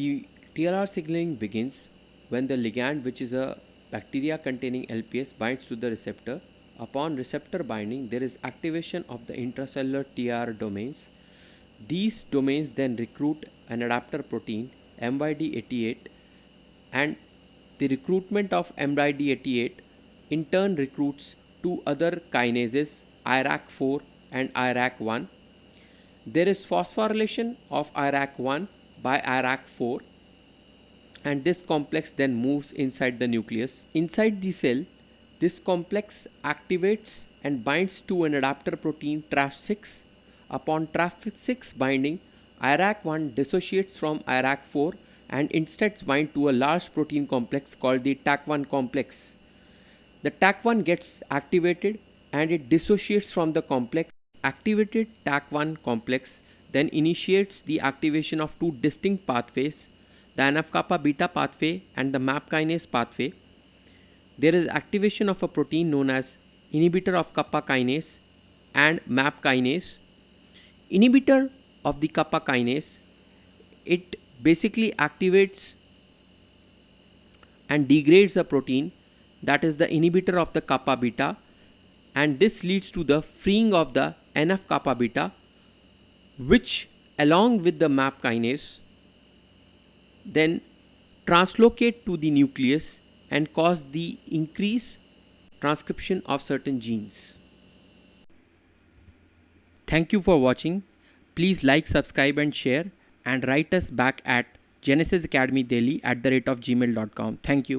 The TLR signaling begins when the ligand, which is a bacteria containing LPS, binds to the receptor. Upon receptor binding, there is activation of the intracellular TLR domains. These domains then recruit an adapter protein MYD88, and the recruitment of MYD88 in turn recruits two other kinases, IRAK4 and IRAK1. There is phosphorylation of IRAK1 by IRAK4, and this complex then moves inside the nucleus. Inside the cell, this complex activates and binds to an adapter protein TRAF6. Upon TRAF6 binding, IRAK1 dissociates from IRAK4 and instead binds to a large protein complex called the TAC1 complex. The TAC1 gets activated and it dissociates from the complex. Activated TAC1 complex then initiates the activation of two distinct pathways, the NF-kappa beta pathway and the MAP kinase pathway. There is activation of a protein known as inhibitor of kappa kinase and MAP kinase. Inhibitor of the kappa kinase, it basically activates and degrades a protein that is the inhibitor of the kappa beta, and this leads to the freeing of the NF kappa beta, which along with the MAP kinase then translocate to the nucleus and cause the increased transcription of certain genes. Thank you for watching. Please like, subscribe and share, and write us back at genesisacademydelhi@gmail.com. Thank you.